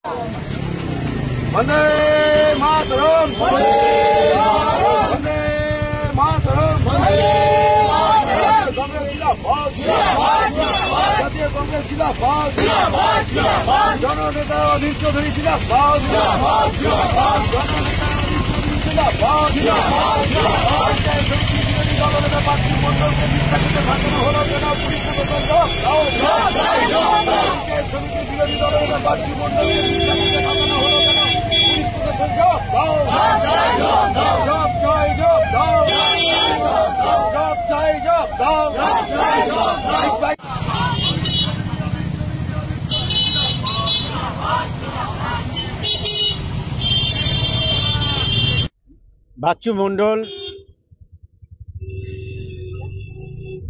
वंदे मातरम, वंदे मातरम, कांग्रेस जिंदाबाद, জাতীয় কংগ্রেস জিন্দাবাদ, জননেতা অধীর চৌধুরী জিন্দাবাদ, জননেতা জিন্দাবাদ, দলনেতা প্রার্থী মন্ডলকে নির্বাচিত ঘটনা হলো কেন পুলিশ প্রশাসন জবাব দাও, সমিতি বিরোধী দলনেতা প্রার্থী মন্ডলকে নির্বাচিত ঘটনা হলো কেন পুলিশ প্রশাসন জবাব দাও, জবাব চাই জবাব দাও, জবাব চাই জবাব দাও। বাচ্চু মণ্ডল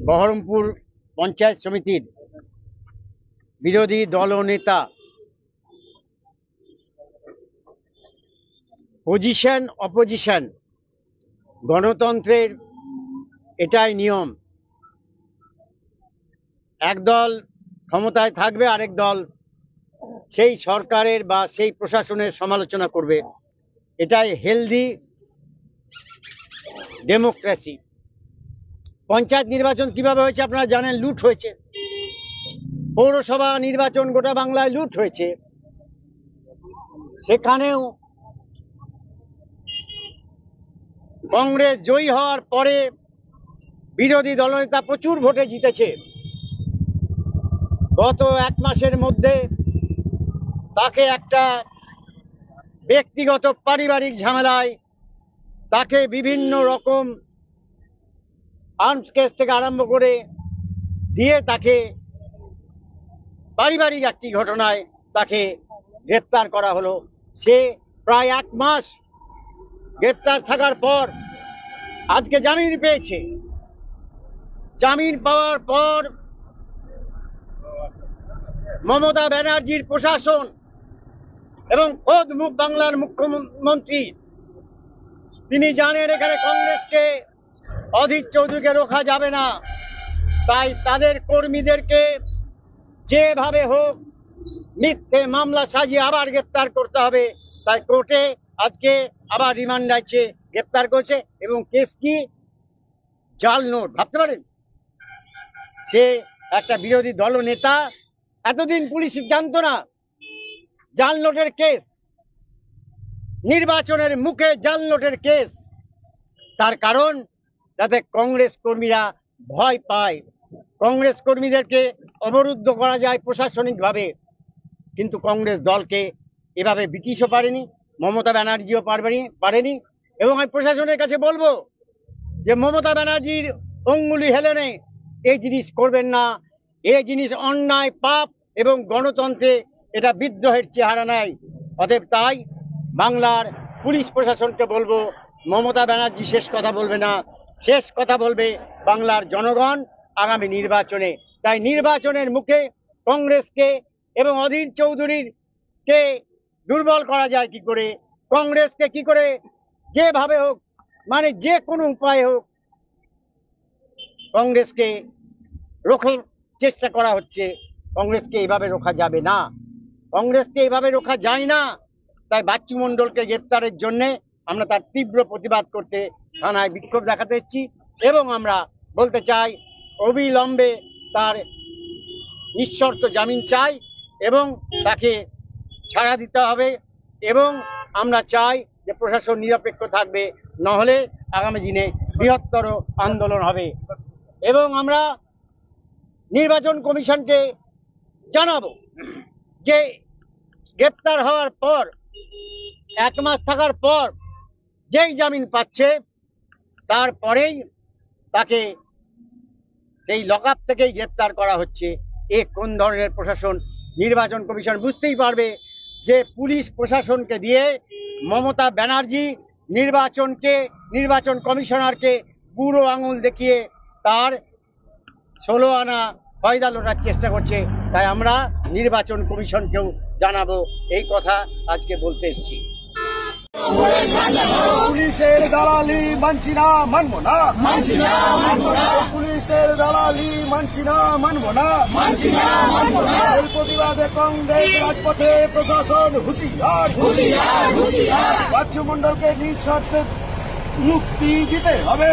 বহরমপুর পঞ্চায়েত সমিতির বিরোধী দলনেতা। পজিশন অপোজিশন গণতন্ত্রের এটাই নিয়ম। এক দল ক্ষমতায় থাকবে, আরেক দল সেই সরকারের বা সেই প্রশাসনের সমালোচনা করবে। এটাই হেলদি ডেমোক্রেসি। পঞ্চায়েত নির্বাচন কিভাবে হয়েছে আপনারা জানেন, লুট হয়েছে। পৌরসভা নির্বাচন গোটা বাংলায় লুট হয়েছে, সেখানেও কংগ্রেস জয়ী হওয়ার পরে বিরোধী দলনেতা প্রচুর ভোটে জিতেছে। গত এক মাসের মধ্যে তাকে একটা ব্যক্তিগত পারিবারিক ঝামেলায় তাকে বিভিন্ন রকম আর্মস কেস থেকে আরম্ভ করে দিয়ে তাকে পারিবারিক একটি ঘটনায় তাকে গ্রেপ্তার করা হলো। সে প্রায় এক মাস গ্রেপ্তার থাকার পর আজকে জামিন পেয়েছে। জামিন পাওয়ার পর মমতা ব্যানার্জির প্রশাসন এবং খোদ বাংলার মুখ্যমন্ত্রী তিনি জানেন এখানে কংগ্রেসকে, অধীর চৌধুরীকে রোখা যাবে না, তাই তাদের কর্মীদেরকে যেভাবে হোক মিথ্যে মামলা সাজিয়ে আবার গ্রেপ্তার করতে হবে। তাই কোর্টে আজকে আবার রিমান্ড আছে, গ্রেপ্তার করছে। এবং কেস কি? জাল নোট। ভাবতে পারেন, সে একটা বিরোধী দলনেতা। এতদিন পুলিশ জানতো না জাল নোটের কেস, নির্বাচনের মুখে জাল নোটের কেস। তার কারণ যাতে কংগ্রেস কর্মীরা ভয় পায়, কংগ্রেস কর্মীদেরকে অবরুদ্ধ করা যায় প্রশাসনিকভাবে। কিন্তু কংগ্রেস দলকে এভাবে ব্রিটিশও পারেনি, মমতা ব্যানার্জিও পারেনি। এবং আমি প্রশাসনের কাছে বলবো যে মমতা ব্যানার্জির অঙ্গুলি হেলনে এই জিনিস করবেন না। এই জিনিস অন্যায়, পাপ এবং গণতন্ত্রে এটা বিদ্রোহের চেহারা নেয়। অতএব তাই বাংলার পুলিশ প্রশাসনকে বলবো, মমতা ব্যানার্জি শেষ কথা বলবে না, শেষ কথা বলবে বাংলার জনগণ আগামী নির্বাচনে। তাই নির্বাচনের মুখে কংগ্রেসকে এবং অধীর চৌধুরীর কে দুর্বল করা যায় কি করে, কংগ্রেসকে কি করে যেভাবে হোক, মানে যে কোনো উপায়ে হোক কংগ্রেসকে রোখার চেষ্টা করা হচ্ছে। কংগ্রেসকে এইভাবে রোখা যাবে না, কংগ্রেসকে এইভাবে রোখা যায় না। তাই বাচ্চু মণ্ডলকে গ্রেপ্তারের জন্যে আমরা তার তীব্র প্রতিবাদ করতে থানায় বিক্ষোভ দেখাতে এসেছি। এবং আমরা বলতে চাই অবিলম্বে তার নিঃশর্ত জামিন চাই এবং তাকে ছাড়া দিতে হবে। এবং আমরা চাই যে প্রশাসন নিরপেক্ষ থাকবে, নাহলে আগামী দিনে বৃহত্তর আন্দোলন হবে। এবং আমরা নির্বাচন কমিশনকে জানাবো যে গ্রেপ্তার হওয়ার পর এক মাস থাকার পর যেই জামিন পাচ্ছে তারপরেই তাকে সেই লকআপ থেকেই গ্রেপ্তার করা হচ্ছে। এ কোন ধরনের প্রশাসন? নির্বাচন কমিশন বুঝতেই পারবে যে পুলিশ প্রশাসনকে দিয়ে মমতা ব্যানার্জি নির্বাচন কমিশনারকে বুড়ো আঙুল দেখিয়ে তার 16 আনা ফয়দা লোটার চেষ্টা করছে। তাই আমরা নির্বাচন কমিশনকেও জানাবো, এই কথা আজকে বলতে এসেছি। পুলিশের দালালি মানছি না, মানবো না, পুলিশের দালালি মানছি না, মানবো না, এর প্রতিবাদে কংগ্রেস রাজপথে, প্রশাসন হুঁশিয়ার, বাচ্চু মণ্ডলকে নিঃশর্তে মুক্তি দিতে হবে,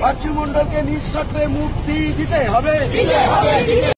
বাচ্চু মণ্ডলকে নিঃশর্তে মুক্তি দিতে হবে।